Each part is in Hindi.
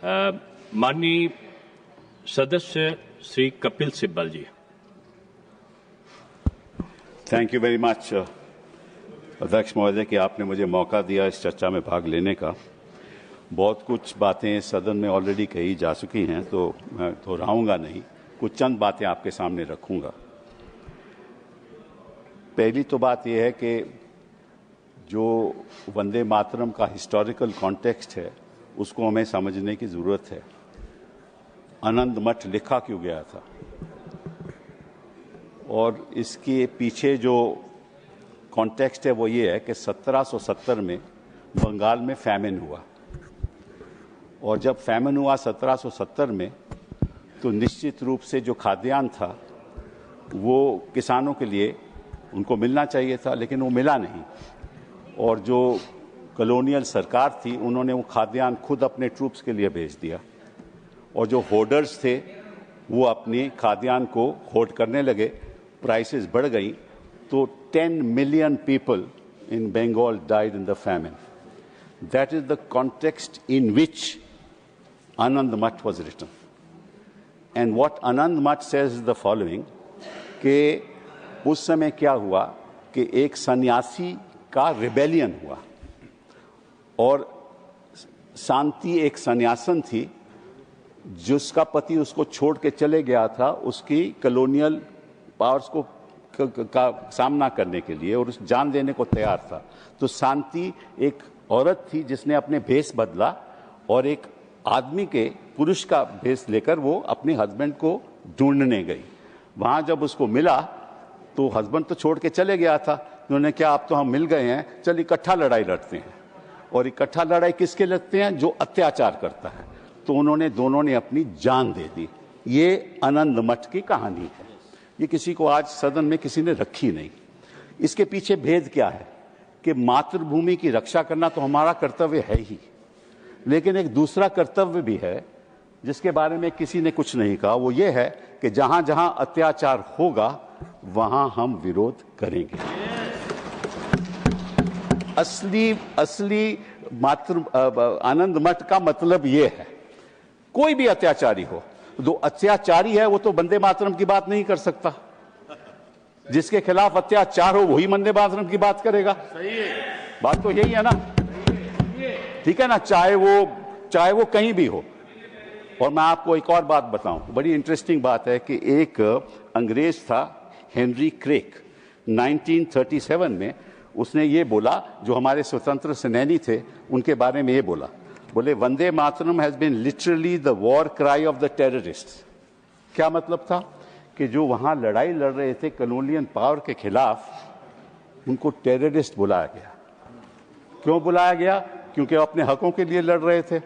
माननीय सदस्य श्री कपिल सिब्बल जी। थैंक यू वेरी मच अध्यक्ष महोदय कि आपने मुझे मौका दिया इस चर्चा में भाग लेने का। बहुत कुछ बातें सदन में ऑलरेडी कही जा चुकी हैं, तो मैं दोहराऊंगा नहीं, कुछ चंद बातें आपके सामने रखूंगा। पहली तो बात यह है कि जो वंदे मातरम का हिस्टोरिकल कॉन्टेक्स्ट है उसको हमें समझने की ज़रूरत है। आनंद मठ लिखा क्यों गया था और इसके पीछे जो कॉन्टेक्स्ट है वो ये है कि 1770 में बंगाल में फैमिन हुआ, और जब फैमिन हुआ 1770 में तो निश्चित रूप से जो खाद्यान्न था वो किसानों के लिए उनको मिलना चाहिए था, लेकिन वो मिला नहीं। और जो कॉलोनियल सरकार थी उन्होंने वो खाद्यान्न खुद अपने ट्रूप्स के लिए भेज दिया, और जो होर्डर्स थे वो अपनी खाद्यान्न को होर्ड करने लगे, प्राइसेस बढ़ गई, तो 10 million people in Bengal died in the famine. That is the context in which Anand Math was written. And what Anand Math says is the following, कि उस समय क्या हुआ कि एक सन्यासी का रिबेलियन हुआ, और शांति एक सन्यासन थी जिसका पति उसको छोड़ के चले गया था उसकी कॉलोनियल पावर्स को का सामना करने के लिए, और उस जान देने को तैयार था। तो शांति एक औरत थी जिसने अपने भेष बदला और एक आदमी के पुरुष का भेष लेकर वो अपने हस्बैंड को ढूंढने गई। वहां जब उसको मिला तो हस्बैंड तो छोड़ के चले गया था, उन्होंने क्या अब तो हम मिल गए हैं, चल इकट्ठा लड़ाई लड़ते हैं। और इकट्ठा लड़ाई किसके लड़ते हैं? जो अत्याचार करता है। तो उन्होंने दोनों ने अपनी जान दे दी। ये आनंद मठ की कहानी है। ये किसी को आज सदन में किसी ने रखी नहीं। इसके पीछे भेद क्या है कि मातृभूमि की रक्षा करना तो हमारा कर्तव्य है ही, लेकिन एक दूसरा कर्तव्य भी है जिसके बारे में किसी ने कुछ नहीं कहा। वो ये है कि जहां जहां अत्याचार होगा वहां हम विरोध करेंगे। असली आनंद मठ का मतलब ये है, कोई भी अत्याचारी हो, जो अत्याचारी है वो तो वंदे मातरम की बात नहीं कर सकता। जिसके खिलाफ अत्याचार हो वही वंदे मातरम की बात करेगा। सही है, बात तो यही है ना, ठीक है ना, चाहे वो कहीं भी हो। और मैं आपको एक और बात बताऊं, बड़ी इंटरेस्टिंग बात है कि एक अंग्रेज था हेनरी क्रेक, 1937 में उसने ये बोला, जो हमारे स्वतंत्र सेनानी थे उनके बारे में ये बोला, बोले Vande Mataram has been literally the war cry of the terrorists. क्या मतलब था कि जो वहां लड़ाई लड़ रहे थे कॉलोनियल पावर के खिलाफ, उनको टेररिस्ट बुलाया गया। क्यों बुलाया गया? क्योंकि वो अपने हकों के लिए लड़ रहे थे,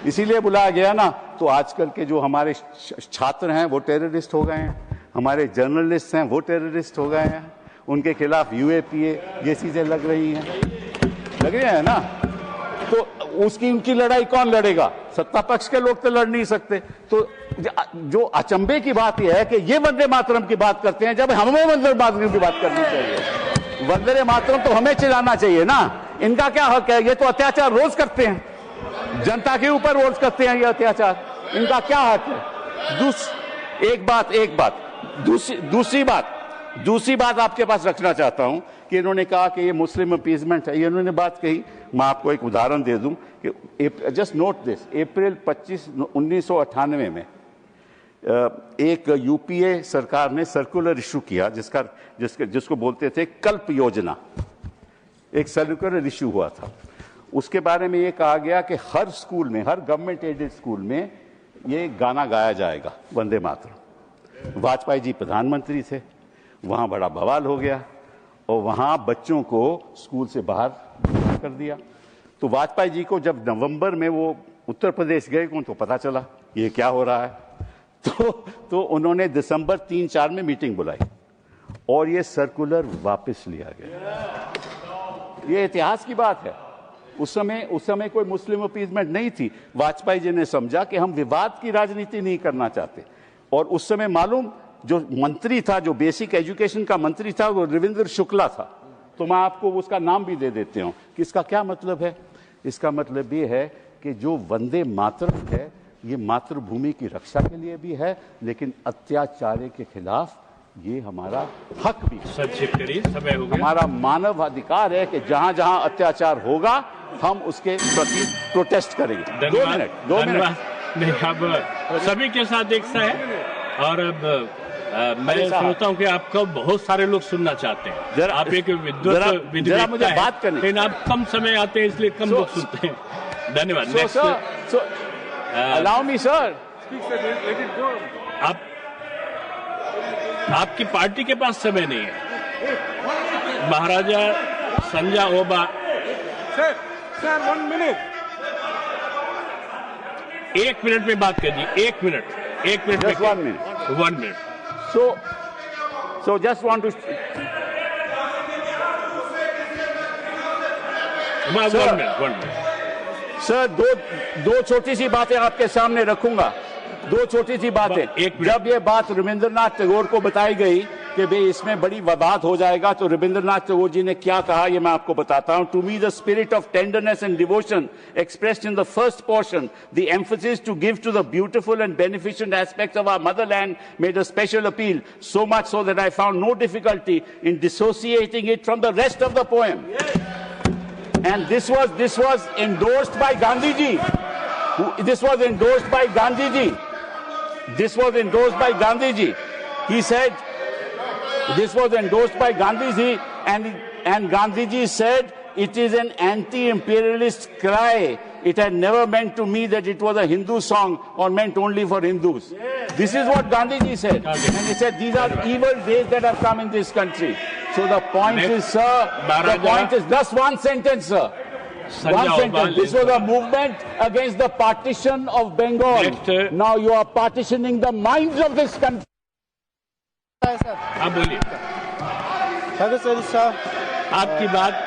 इसीलिए बुलाया गया ना। तो आजकल के जो हमारे छात्र हैं वो टेररिस्ट हो गए हैं, हमारे जर्नलिस्ट हैं वो टेररिस्ट हो गए हैं, उनके खिलाफ यूएपीए ये चीजें लग रही हैं ना। तो उनकी लड़ाई कौन लड़ेगा? सत्ता पक्ष के लोग तो लड़ नहीं सकते। तो जो अचंभे की बात यह है कि ये वंदे मातरम की बात करते हैं जब हमें वंदे मातरम की बात करनी चाहिए। वंदे मातरम तो हमें चिल्लाना चाहिए ना। इनका क्या हक है? ये तो अत्याचार रोज करते हैं, जनता के ऊपर रोज करते हैं ये अत्याचार, इनका क्या हक है? दूसरी बात आपके पास रखना चाहता हूं कि इन्होंने कहा कि ये मुस्लिम अपीजमेंट है। ये इन्होंने बात कही, मैं आपको एक उदाहरण दे दूं कि जस्ट नोट दिस, अप्रैल 25, 1998 में एक यूपीए सरकार ने सर्कुलर इशू किया जिसको बोलते थे कल्प योजना। एक सर्कुलर इशू हुआ था, उसके बारे में ये कहा गया कि हर स्कूल में, हर गवर्नमेंट एडेड स्कूल में ये गाना गाया जाएगा, वंदे मातरम। वाजपेयी जी प्रधानमंत्री थे, वहां बड़ा बवाल हो गया और वहां बच्चों को स्कूल से बाहर कर दिया। तो वाजपेयी जी को जब नवंबर में वो उत्तर प्रदेश गए उनको पता चला ये क्या हो रहा है, तो उन्होंने दिसंबर 3-4 में मीटिंग बुलाई और ये सर्कुलर वापस लिया गया। ये इतिहास की बात है। उस समय कोई मुस्लिम अपीजमेंट नहीं थी। वाजपेयी जी ने समझा कि हम विवाद की राजनीति नहीं करना चाहते, और उस समय मालूम जो मंत्री था, जो बेसिक एजुकेशन का मंत्री था, वो रविंद्र शुक्ला था। तो मैं आपको उसका नाम भी दे देते हूं कि इसका क्या मतलब है। इसका मतलब ये है कि जो वंदे मातरम है ये मातृभूमि की रक्षा के लिए भी है, लेकिन अत्याचार के खिलाफ ये हमारा हक भी है। संक्षिप्त करिए, समय हो गया। हमारा मानव अधिकार है कि जहां जहां अत्याचार होगा हम उसके प्रति प्रोटेस्ट करेंगे। 2 मिनट। नहीं, अब सभी के साथ एक सा है और अब मैं सोचता हूँ कि आपको बहुत सारे लोग सुनना चाहते हैं। आप एक विद्वत मुझे बात करनी, लेकिन आप कम समय आते हैं इसलिए कम लोग सुनते हैं। धन्यवाद। Allow me sir. आपकी पार्टी के पास समय नहीं है। महाराजा संजय ओबा सर 1 मिनट। 1 मिनट में बात कीजिए। 1 minute. 1 minute. So just want to. One minute. Sir दो छोटी सी बातें आपके सामने रखूंगा। 2 छोटी सी बातें। जब ये बात रविंद्रनाथ टैगोर को बताई गई कि भाई इसमें बड़ी विवाद हो जाएगा, तो रविंद्रनाथ टैगोर जी ने क्या कहा ये मैं आपको बताता हूं। To me the spirit of tenderness and devotion expressed in the first portion, the emphasis to give to the beautiful and beneficent aspects of our motherland made a special appeal, so much so that I found no difficulty in dissociating it from the rest of the poem. And this was endorsed by Gandhi ji. This was endorsed by Gandhi ji. This was endorsed by Gandhi ji. He said, this was endorsed by Gandhi ji, and Gandhi ji said, it is an anti-imperialist cry. It had never meant to me that it was a Hindu song or meant only for Hindus. This is what Gandhi ji said. And he said, these are evil days that have come in this country. So the point is, sir, the point is just one sentence, sir. One sentence. This was a movement against the partition of Bengal. Now you are partitioning the minds of this country. आप बोलिए। आपकी बात